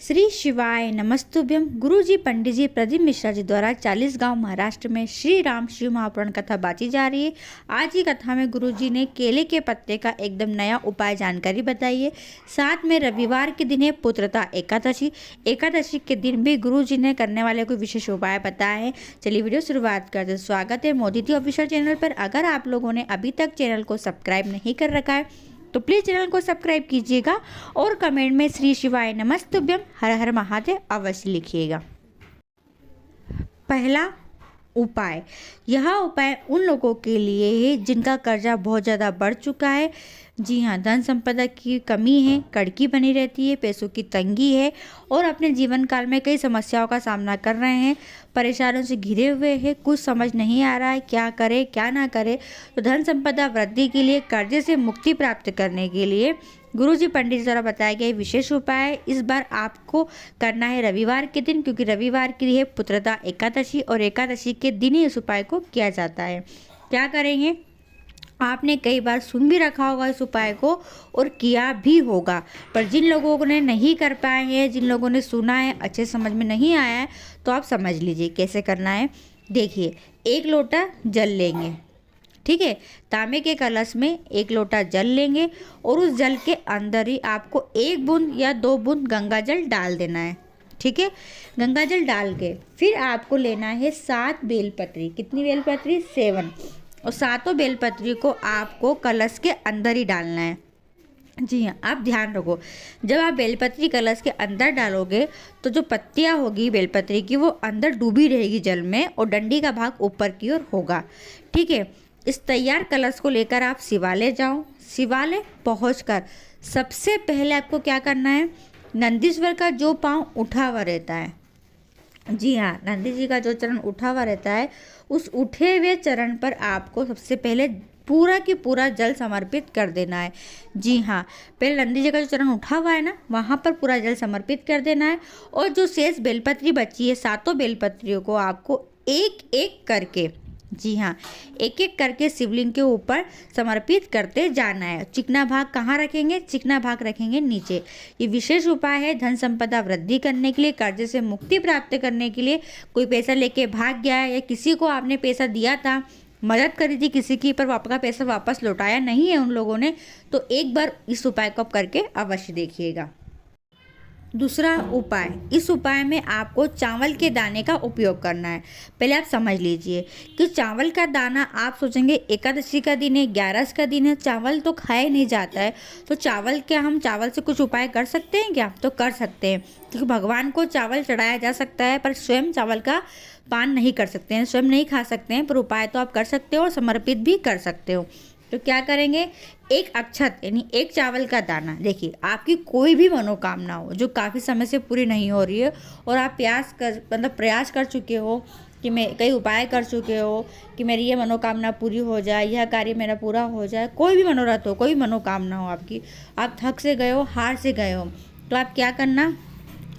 श्री शिवाय नमस्तुभ्यम। गुरुजी पंडित जी प्रदीप मिश्रा जी द्वारा 40 गांव महाराष्ट्र में श्री राम शिव महापुराण कथा बांटी जा रही है। आज की कथा में गुरुजी ने केले के पत्ते का एकदम नया उपाय जानकारी बताई है। साथ में रविवार के दिन है पुत्रता एकादशी। एकादशी के दिन भी गुरुजी ने करने वाले कोई विशेष उपाय बताए हैं। चलिए वीडियो शुरुआत करते हैं। स्वागत है मोदी दी ऑफिशियल चैनल पर। अगर आप लोगों ने अभी तक चैनल को सब्सक्राइब नहीं कर रखा है तो प्लीज़ चैनल को सब्सक्राइब कीजिएगा और कमेंट में श्री शिवाय नमस्तुभ्यम हर हर महादेव अवश्य लिखिएगा। पहला उपाय, यह उपाय उन लोगों के लिए है जिनका कर्जा बहुत ज़्यादा बढ़ चुका है। जी हाँ, धन संपदा की कमी है, कड़की बनी रहती है, पैसों की तंगी है और अपने जीवन काल में कई समस्याओं का सामना कर रहे हैं, परेशानियों से घिरे हुए हैं, कुछ समझ नहीं आ रहा है क्या करे क्या ना करे। तो धन संपदा वृद्धि के लिए, कर्जे से मुक्ति प्राप्त करने के लिए गुरुजी पंडित जी द्वारा बताया गया विशेष उपाय इस बार आपको करना है रविवार के दिन, क्योंकि रविवार की है पुत्रता एकादशी और एकादशी के दिन ही इस उपाय को किया जाता है। क्या करेंगे, आपने कई बार सुन भी रखा होगा इस उपाय को और किया भी होगा, पर जिन लोगों ने नहीं कर पाए हैं, जिन लोगों ने सुना है अच्छे समझ में नहीं आया है, तो आप समझ लीजिए कैसे करना है। देखिए, 1 लोटा जल लेंगे, ठीक है। तांबे के कलश में 1 लोटा जल लेंगे और उस जल के अंदर ही आपको 1 बूंद या 2 बूंद गंगा जल डाल देना है, ठीक है। गंगा जल डाल के फिर आपको लेना है 7 बेलपत्री। कितनी बेलपत्री? 7। और 7 बेलपत्री को आपको कलश के अंदर ही डालना है। जी हाँ, आप ध्यान रखो, जब आप बेलपत्री कलश के अंदर डालोगे तो जो पत्तियाँ होगी बेलपत्री की वो अंदर डूबी रहेगी जल में और डंडी का भाग ऊपर की ओर होगा, ठीक है। इस तैयार कलश को लेकर आप शिवालय जाओ। शिवालय पहुंचकर सबसे पहले आपको क्या करना है, नंदीश्वर का जो पांव उठा हुआ रहता है, जी हाँ, नंदी जी का जो चरण उठा हुआ रहता है, उस उठे हुए चरण पर आपको सबसे पहले पूरा की पूरा जल समर्पित कर देना है। जी हाँ, पहले नंदी जी का जो चरण उठा हुआ है ना, वहाँ पर पूरा जल समर्पित कर देना है। और जो शेष बेलपत्री बची है, 7 बेलपत्रियों को आपको एक एक करके, जी हाँ, एक एक करके शिवलिंग के ऊपर समर्पित करते जाना है। चिकना भाग कहाँ रखेंगे? चिकना भाग रखेंगे नीचे। ये विशेष उपाय है धन संपदा वृद्धि करने के लिए, कर्जे से मुक्ति प्राप्त करने के लिए। कोई पैसा लेके भाग गया है या किसी को आपने पैसा दिया था, मदद करी थी किसी की, पर आपका पैसा वापस लौटाया नहीं है उन लोगों ने, तो एक बार इस उपाय को आप करके अवश्य देखिएगा। दूसरा उपाय, इस उपाय में आपको चावल के दाने का उपयोग करना है। पहले आप समझ लीजिए कि चावल का दाना, आप सोचेंगे एकादशी का दिन है, 11 का दिन है, चावल तो खाया नहीं जाता है, तो चावल क्या हम चावल से कुछ उपाय कर सकते हैं क्या? तो कर सकते हैं, क्योंकि भगवान को चावल चढ़ाया जा सकता है पर स्वयं चावल का पान नहीं कर सकते हैं, स्वयं नहीं खा सकते हैं, पर उपाय तो आप कर सकते हो और समर्पित भी कर सकते हो। तो क्या करेंगे, 1 अक्षत यानी 1 चावल का दाना। देखिए, आपकी कोई भी मनोकामना हो जो काफ़ी समय से पूरी नहीं हो रही है और आप प्रयास कर चुके हो कि मैं कई उपाय कर चुके हो कि मेरी ये मनोकामना पूरी हो जाए, यह कार्य मेरा पूरा हो जाए, कोई भी मनोरथ हो, कोई मनोकामना हो आपकी, आप थक से गए हो, हार से गए हो, तो आप क्या करना,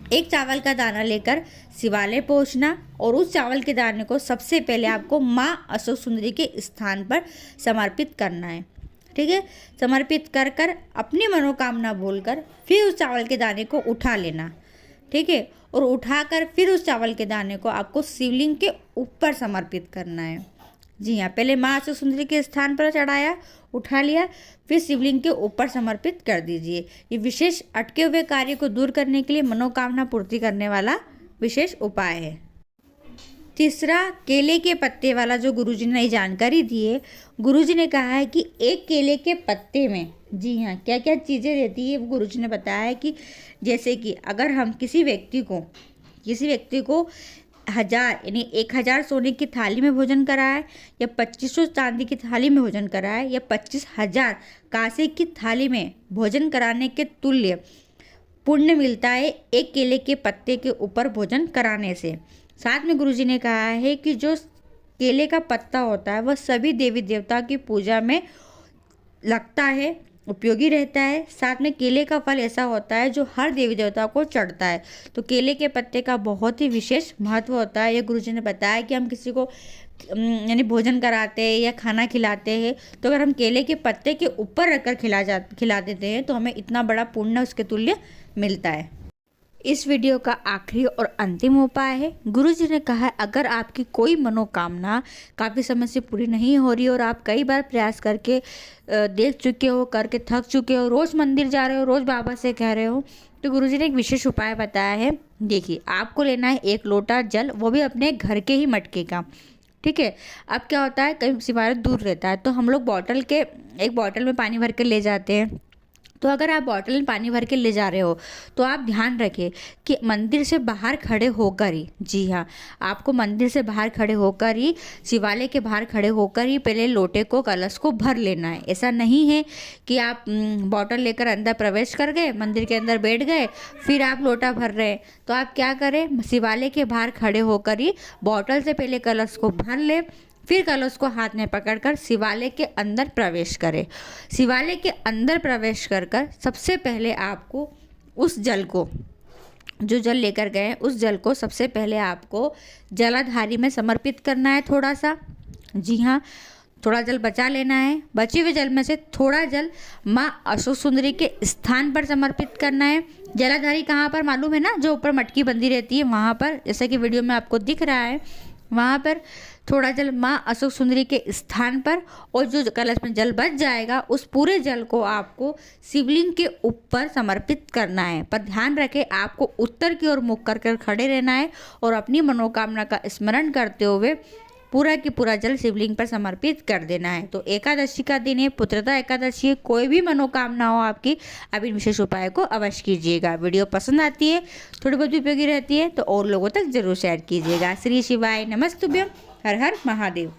1 चावल का दाना लेकर शिवालय पहुंचना और उस चावल के दाने को सबसे पहले आपको माँ अशोक सुंदरी के स्थान पर समर्पित करना है, ठीक है। समर्पित कर कर अपनी मनोकामना बोलकर फिर उस चावल के दाने को उठा लेना, ठीक है। और उठाकर फिर उस चावल के दाने को आपको शिवलिंग के ऊपर समर्पित करना है। जी हाँ, पहले माँ अशोक सुंदरी के स्थान पर चढ़ाया, उठा लिया, फिर शिवलिंग के ऊपर समर्पित कर दीजिए। ये विशेष अटके हुए कार्य को दूर करने के लिए, मनोकामना पूर्ति करने वाला विशेष उपाय है। तीसरा, केले के पत्ते वाला जो गुरुजी ने नई जानकारी दी है, गुरुजी ने कहा है कि 1 केले के पत्ते में, जी हाँ, क्या क्या चीज़ें रहती है वो गुरुजी ने बताया है कि जैसे कि अगर हम किसी व्यक्ति को 1000 यानी 1000 सोने की थाली में भोजन कराए या 2500 चांदी की थाली में भोजन कराए या 25,000 कांसे की थाली में भोजन कराने के तुल्य पुण्य मिलता है 1 केले के पत्ते के ऊपर भोजन कराने से। साथ में गुरुजी ने कहा है कि जो केले का पत्ता होता है वह सभी देवी देवता की पूजा में लगता है, उपयोगी रहता है। साथ में केले का फल ऐसा होता है जो हर देवी देवता को चढ़ता है, तो केले के पत्ते का बहुत ही विशेष महत्व होता है। ये गुरुजी ने बताया कि हम किसी को यानी भोजन कराते हैं या खाना खिलाते हैं, तो अगर हम केले के पत्ते के ऊपर रखकर खिला देते हैं तो हमें इतना बड़ा पुण्य उसके तुल्य मिलता है। इस वीडियो का आखिरी और अंतिम उपाय है। गुरुजी ने कहा है अगर आपकी कोई मनोकामना काफ़ी समय से पूरी नहीं हो रही और आप कई बार प्रयास करके देख चुके हो, करके थक चुके हो, रोज़ मंदिर जा रहे हो, रोज़ बाबा से कह रहे हो, तो गुरुजी ने एक विशेष उपाय बताया है। देखिए, आपको लेना है 1 लोटा जल, वो भी अपने घर के ही मटके का। ठीक है। अब क्या होता है, कहीं सिवारियत दूर रहता है तो हम लोग एक बॉटल में पानी भर के ले जाते हैं। तो अगर आप बॉटल में पानी भर के ले जा रहे हो तो आप ध्यान रखें कि मंदिर से बाहर खड़े होकर ही, जी हाँ, आपको मंदिर से बाहर खड़े होकर ही, शिवालय के बाहर खड़े होकर ही पहले लोटे को, कलश को भर लेना है। ऐसा नहीं है कि आप बॉटल लेकर अंदर प्रवेश कर गए, मंदिर के अंदर बैठ गए, फिर आप लोटा भर रहे हैं। तो आप क्या करें, शिवालय के बाहर खड़े होकर ही बॉटल से पहले कलश को भर ले, फिर कलश को हाथ में पकड़कर शिवालय के अंदर प्रवेश करें। शिवालय के अंदर प्रवेश कर सबसे पहले आपको उस जल को, जो जल लेकर गए उस जल को सबसे पहले आपको जलाधारी में समर्पित करना है थोड़ा सा। जी हाँ, थोड़ा जल बचा लेना है। बचे हुए जल में से थोड़ा जल माँ अशोक सुंदरी के स्थान पर समर्पित करना है। जलाधारी कहाँ पर मालूम है ना, जो ऊपर मटकी बंधी रहती है वहाँ पर, जैसा कि वीडियो में आपको दिख रहा है, वहाँ पर थोड़ा जल माँ अशोक सुंदरी के स्थान पर, और जो कलश में जल बच जाएगा उस पूरे जल को आपको शिवलिंग के ऊपर समर्पित करना है। पर ध्यान रखें, आपको उत्तर की ओर मुख कर खड़े रहना है और अपनी मनोकामना का स्मरण करते हुए पूरा की पूरा जल शिवलिंग पर समर्पित कर देना है। तो एकादशी का दिन है, पुत्रदा एकादशी है, कोई भी मनोकामना हो आपकी, अब इन विशेष उपाय को अवश्य कीजिएगा। वीडियो पसंद आती है, थोड़ी बहुत उपयोगी रहती है तो और लोगों तक जरूर शेयर कीजिएगा। श्री शिवाय नमस्तुभ्यम। हर हर महादेव।